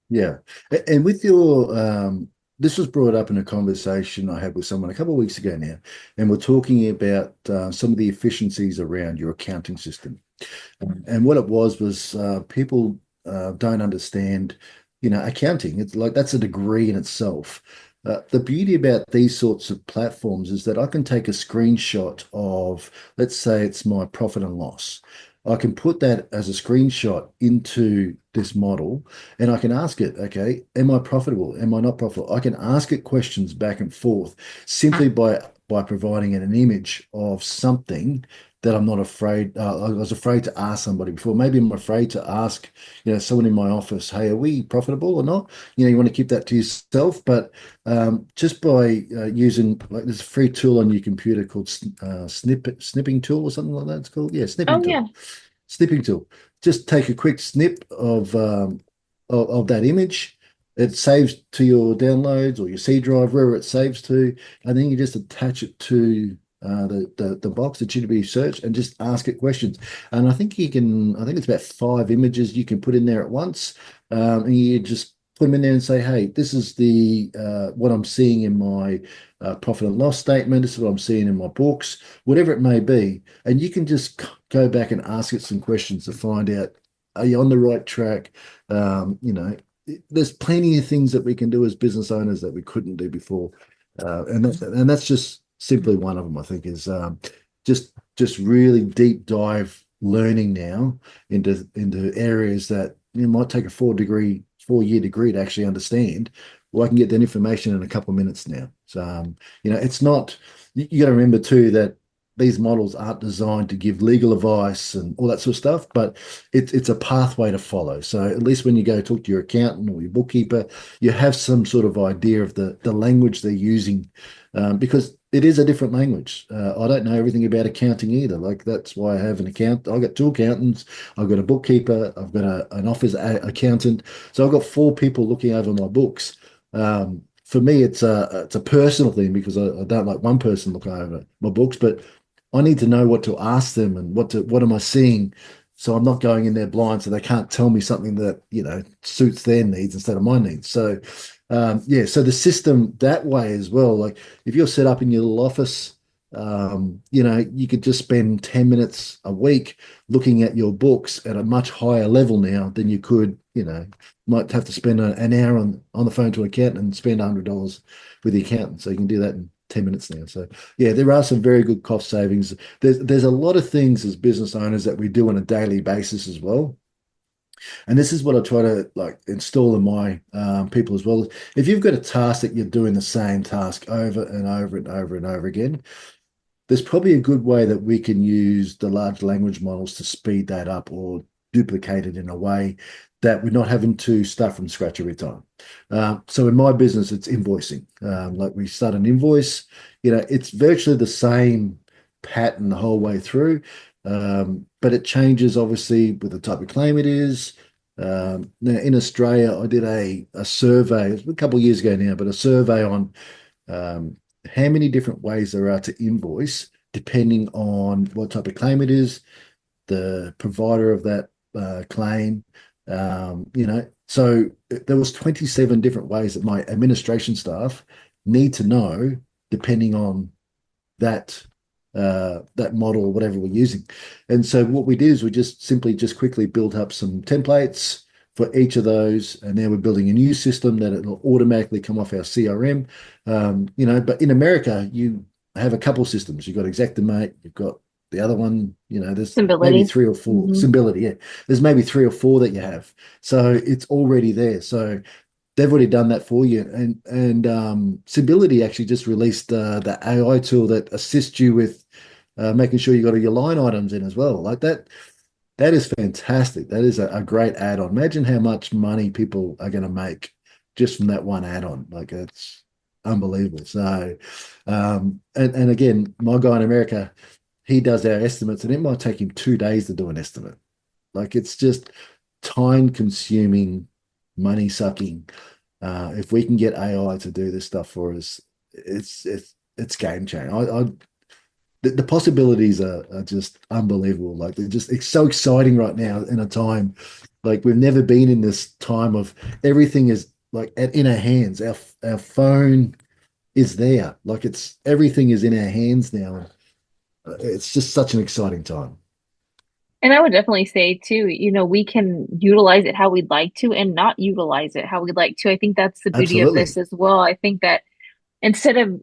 Yeah. And with this was brought up in a conversation I had with someone a couple of weeks ago now, and we're talking about some of the efficiencies around your accounting system. And what it was people don't understand, accounting. It's like that's a degree in itself. The beauty about these sorts of platforms is that I can take a screenshot of, let's say it's my profit and loss. I can put that as a screenshot into this model and I can ask it, okay, am I profitable? Am I not profitable? I can ask it questions back and forth simply by providing it an image of something that I'm not afraid. I was afraid to ask somebody before. Maybe I'm afraid to ask, someone in my office, hey, are we profitable or not? You want to keep that to yourself. But just by using, like, there's a free tool on your computer called snipping tool or something like that. It's called, yeah, Oh snipping yeah. tool. Snipping tool. Just take a quick snip of that image. It saves to your downloads or your C drive, wherever it saves to, and then you just attach it to the box that should be searched and just ask it questions. And I think you can, I think it's about 5 images you can put in there at once. And you just put them in there and say, hey, this is the what I'm seeing in my profit and loss statement. This is what I'm seeing in my books, whatever it may be. And you can just go back and ask it some questions to find out, are you on the right track? There's plenty of things that we can do as business owners that we couldn't do before. And that's just simply one of them, I think, is just really deep dive learning now into areas that might take a 4-year degree to actually understand. Well, I can get that information in a couple of minutes now. So it's not. You got to remember too that these models aren't designed to give legal advice and all that sort of stuff, but it's a pathway to follow. So at least when you go talk to your accountant or your bookkeeper, you have some sort of idea of the language they're using, because it is a different language. I don't know everything about accounting either. Like that's why I have an account. I've got 2 accountants. I've got a bookkeeper. I've got an office accountant. So I've got 4 people looking over my books. For me, it's a personal thing because I don't like one person looking over my books, but I need to know what to ask them and what am I seeing. So I'm not going in there blind, so they can't tell me something that, suits their needs instead of my needs. So yeah, so the system that way as well, like if you're set up in your little office, you could just spend 10 minutes a week looking at your books at a much higher level now than you could, might have to spend an hour on the phone to an accountant and spend $100 with the accountant. So you can do that in 10 minutes now. So yeah, there are some very good cost savings. There's a lot of things as business owners that we do on a daily basis as well. And this is what I try to like install in my people as well. If you've got a task that you're doing the same task over and over and over and over again, there's probably a good way that we can use the large language models to speed that up or duplicate it in a way that we're not having to start from scratch every time. So in my business, it's invoicing. Like we start an invoice, it's virtually the same pattern the whole way through, but it changes obviously with the type of claim it is. Now in Australia, I did a survey, it was a couple of years ago now, but a survey on how many different ways there are to invoice depending on what type of claim it is, the provider of that claim. So there was 27 different ways that my administration staff need to know depending on that that model or whatever we're using. And so what we did is we just simply just quickly built up some templates for each of those, and now we're building a new system that it'll automatically come off our CRM. But in America, you have a couple systems. You've got Xactimate, you've got the other one, there's maybe Stability. three or four. Hmm. Symbility, yeah. There's maybe three or four that you have. So it's already there. So they've already done that for you. And Civility actually just released the AI tool that assists you with making sure you got all your line items in as well. Like that, that is fantastic. That is a great add-on. Imagine how much money people are going to make just from that one add-on. Like it's unbelievable. So, and again, my guy in America, he does our estimates, and it might take him 2 days to do an estimate. Like it's just time consuming, money sucking. If we can get AI to do this stuff for us, it's game changing. The possibilities are just unbelievable. Like they're just it's so exciting right now in a time like we've never been in this time of everything is like in our hands. Our phone is there. Like it's everything is in our hands now. It's just such an exciting time. And I would definitely say too, we can utilize it how we'd like to and not utilize it how we'd like to. I think that's the beauty of this Absolutely. as well. I think that instead of,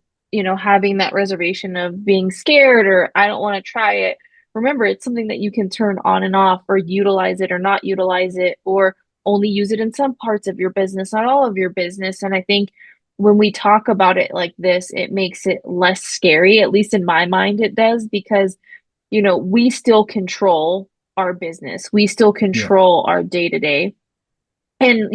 having that reservation of being scared or I don't want to try it, remember it's something that you can turn on and off or utilize it or not utilize it or only use it in some parts of your business, not all of your business. And I think when we talk about it like this, it makes it less scary, at least in my mind, it does, because we still control our business. We still Yeah. control our day to day. And,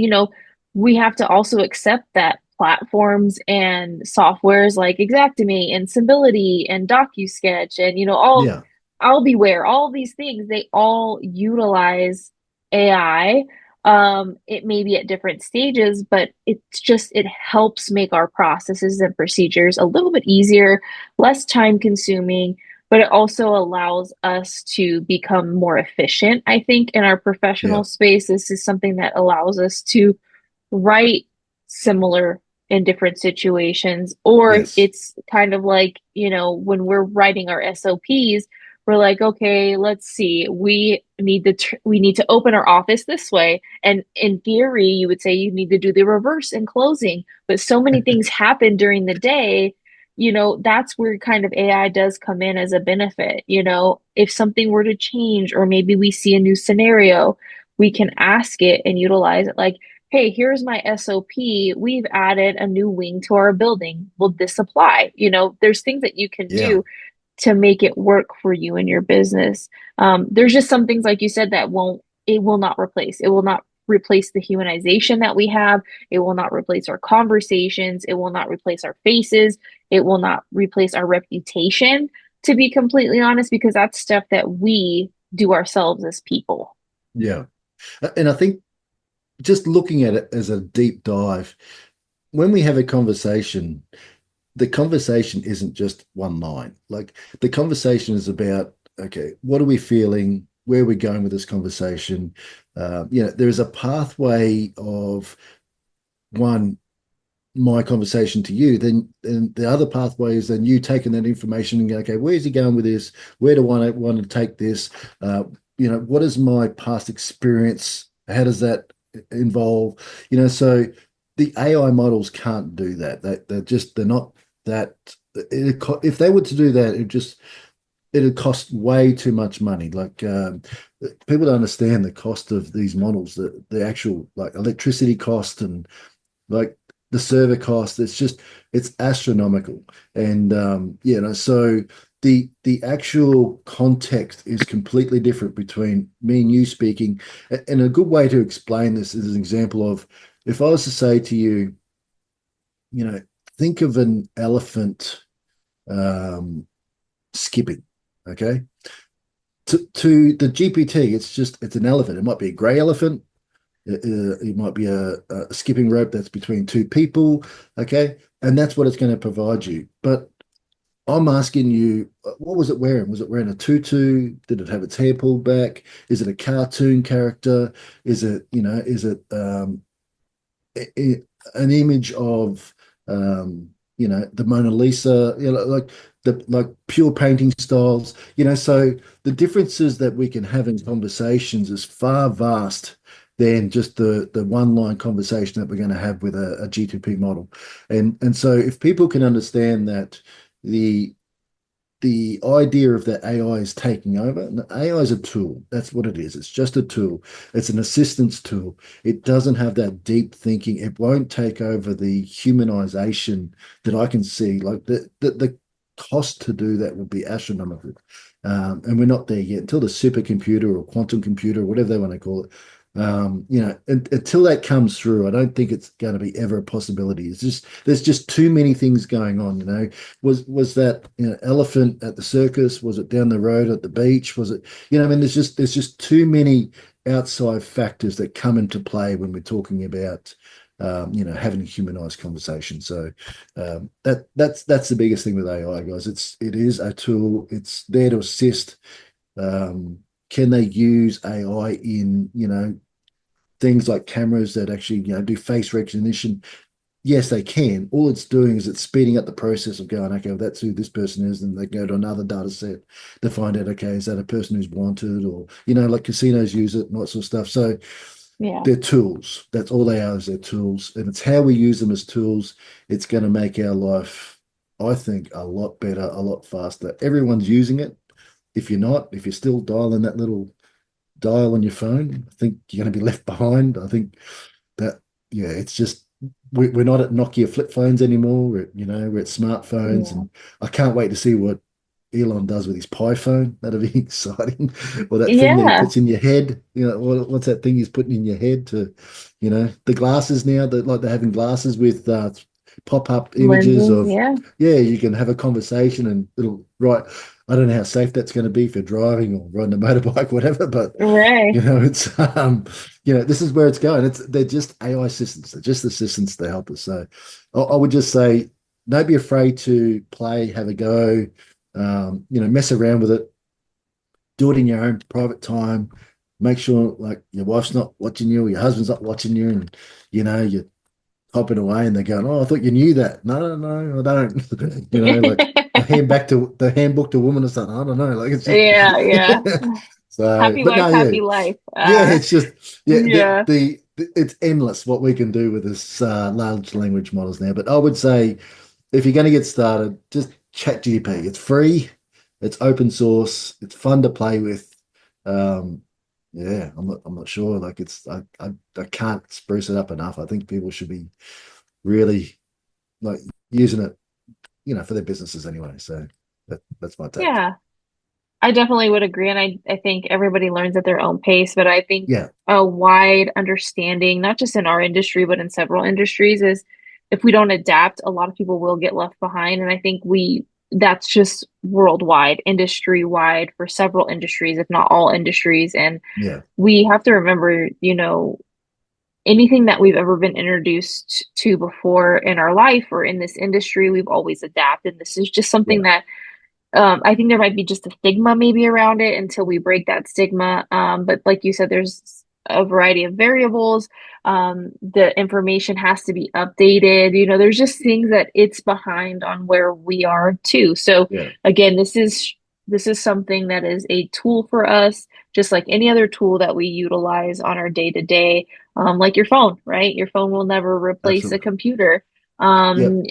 we have to also accept that platforms and softwares like Xactimate and Symbility and DocuSketch and, Yeah. I'll Beware, all these things, they all utilize AI. It may be at different stages, but it helps make our processes and procedures a little bit easier, less time consuming, but it also allows us to become more efficient. I think in our professional Yeah. space, this is something that allows us to write similar in different situations. Or Yes. it's kind of like, when we're writing our SOPs, we're like, okay, let's see, we need to open our office this way. And in theory, you would say you need to do the reverse in closing, but so many things happen during the day. That's where kind of AI does come in as a benefit. If something were to change, or maybe we see a new scenario, we can ask it and utilize it. Like, hey, here's my SOP. We've added a new wing to our building. Will this apply? There's things that you can Yeah. do to make it work for you and your business. There's just some things, like you said, it will not replace. It will not replace the humanization that we have. It will not replace our conversations. It will not replace our faces. It will not replace our reputation, to be completely honest, because that's stuff that we do ourselves as people. Yeah. And I think just looking at it as a deep dive, when we have a conversation, the conversation isn't just one line. Like the conversation is about, okay, what are we feeling? where we're going with this conversation. There's a pathway of one, my conversation to you, then the other pathway is then you taking that information and go, okay, where's he going with this? Where do I want to take this? What is my past experience? How does that involve? So the AI models can't do that. They're not that. If they were to do that, it'd cost way too much money. Like people don't understand the cost of these models, the actual like electricity cost and like the server cost. It's astronomical. And so the actual context is completely different between me and you speaking. And a good way to explain this is an example of if I was to say to you, you know, think of an elephant um, skipping. Okay. To the GPT, it's an elephant. It might be a gray elephant. It might be a skipping rope that's between two people. Okay. And that's what it's going to provide you. But I'm asking you, what was it wearing? Was it wearing a tutu? Did it have its hair pulled back? Is it a cartoon character? Is it an image of the Mona Lisa, like pure painting styles, so the differences that we can have in conversations is far vast than just the one line conversation that we're going to have with a G2P model. And so if people can understand that the the idea of that AI is taking over. And AI is a tool. That's what it is. It's just a tool. It's an assistance tool. It doesn't have that deep thinking. It won't take over the humanization that I can see. Like the cost to do that would be astronomical. And we're not there yet until the supercomputer or quantum computer, whatever they want to call it. Until that comes through, I don't think it's going to be ever a possibility. It's just there's just too many things going on. Was that elephant at the circus? Was it down the road at the beach? Was it I mean, there's just too many outside factors that come into play when we're talking about having a humanized conversation. So that's the biggest thing with AI, guys. It is a tool. It's there to assist. Can they use AI in things like cameras that actually do face recognition? Yes, they can. All it's doing is it's speeding up the process of going, okay, well, that's who this person is, and they go to another data set to find out, okay, is that a person who's wanted, or like casinos use it and that sort of stuff. So Yeah. they're tools. That's all they are, is they're tools, and it's how we use them as tools. It's going to make our life, I think, a lot better, a lot faster. Everyone's using it. If you're not, if you're still dialing that little dial on your phone, I think you're going to be left behind. I think that, yeah, it's just we're not at Nokia flip phones anymore. We're at smartphones, Yeah. and I can't wait to see what Elon does with his Pi phone. That'll be exciting. Or that thing that he Yeah. puts in your head. What's that thing he's putting in your head to, the glasses now that like they're having glasses with pop-up images Lenses. of, Yeah. yeah, you can have a conversation and it'll write. I don't know how safe that's going to be for driving or riding a motorbike, whatever, but Right. it's this is where it's going. They're just AI assistants. They're just assistants to help us. So I would just say, don't be afraid to play, have a go, mess around with it, do it in your own private time. Make sure like your wife's not watching you, or your husband's not watching you, and you're hopping away and they're going, "Oh, I thought you knew that." No, no, no, I don't. Like the handbook to woman or something. I don't know. Like it's just Yeah. Yeah. so. Happy But wife, no, yeah, happy life. yeah. It's just yeah. Yeah. It's endless what we can do with this large language models now. But I would say if you're going to get started, just ChatGPT. It's free. It's open source. It's fun to play with. Um, yeah, I'm not sure. Like I can't spruce it up enough. I think people should be really like using it, for their businesses anyway. So that's my take. Yeah. I definitely would agree. And I think everybody learns at their own pace, but I think Yeah, a wide understanding, not just in our industry, but in several industries, is if we don't adapt, a lot of people will get left behind. And I think that's just worldwide, industry wide for several industries, if not all industries. And yeah, we have to remember, anything that we've ever been introduced to before in our life or in this industry, we've always adapted. This is just something yeah, that I think there might be just a stigma maybe around it until we break that stigma. But like you said, there's a variety of variables. The information has to be updated. There's just things that it's behind on where we are too. So Yeah, again, this is something that is a tool for us, just like any other tool that we utilize on our day to day. Like your phone, right? Your phone will never replace a absolutely. computer. Yep. Um,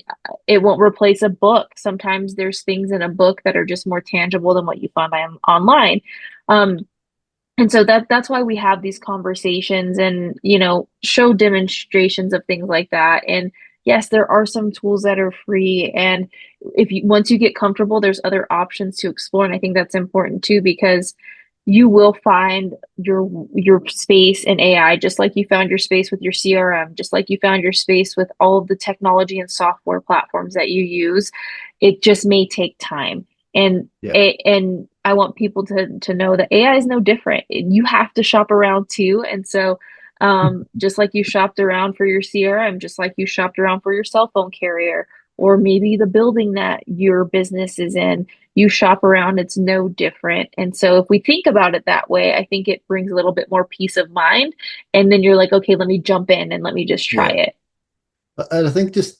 it won't replace a book. Sometimes there's things in a book that are just more tangible than what you find online. Um, and so that's why we have these conversations and, show demonstrations of things like that. And yes, there are some tools that are free. And if you once you get comfortable, there's other options to explore. And I think that's important too, because you will find your space in AI, just like you found your space with your CRM, just like you found your space with all of the technology and software platforms that you use. It just may take time. And Yeah. and I want people to know that AI is no different. You have to shop around too. And so just like you shopped around for your CRM, just like you shopped around for your cell phone carrier, or maybe the building that your business is in, you shop around, it's no different. And so if we think about it that way, I think it brings a little bit more peace of mind. And then you're like, okay, let me jump in and let me just try Yeah. it. And I think just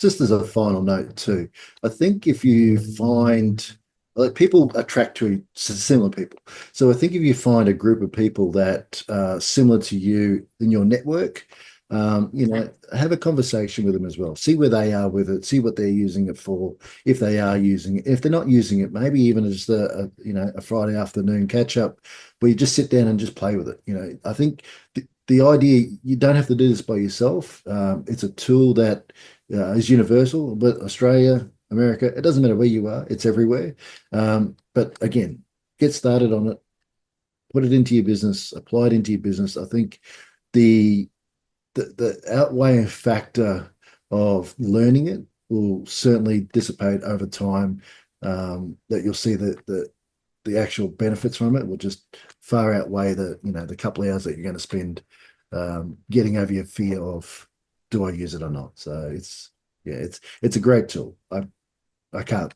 as a final note too, I think if you find like people attract to similar people. So I think if you find a group of people that are similar to you in your network, have a conversation with them as well. See where they are with it. See what they're using it for. If they are using it, if they're not using it, maybe even just a Friday afternoon catch up where you just sit down and just play with it. I think the idea you don't have to do this by yourself. It's a tool that is universal, but Australia, America, it doesn't matter where you are, it's everywhere. But again, get started on it, put it into your business, apply it into your business. I think the the outweighing factor of learning it will certainly dissipate over time. That you'll see the actual benefits from it will just far outweigh the couple of hours that you're going to spend getting over your fear of do I use it or not. So it's a great tool. I can't.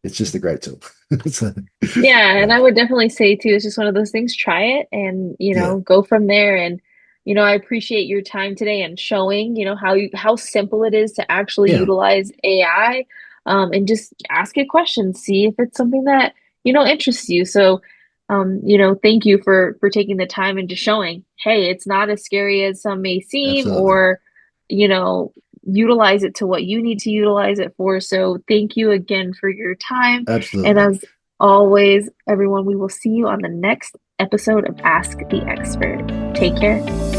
It's just a great tool. So, Yeah, and yeah, I would definitely say too, it's just one of those things, try it and, yeah, go from there. And, I appreciate your time today and showing, how simple it is to actually yeah, utilize AI, and just ask it questions, see if it's something that, interests you. So, thank you for taking the time and just showing, hey, it's not as scary as some may seem, absolutely, or, you know, utilize it to what you need to utilize it for. So thank you again for your time. And absolutely. as always, everyone, we will see you on the next episode of Ask the Expert. Take care.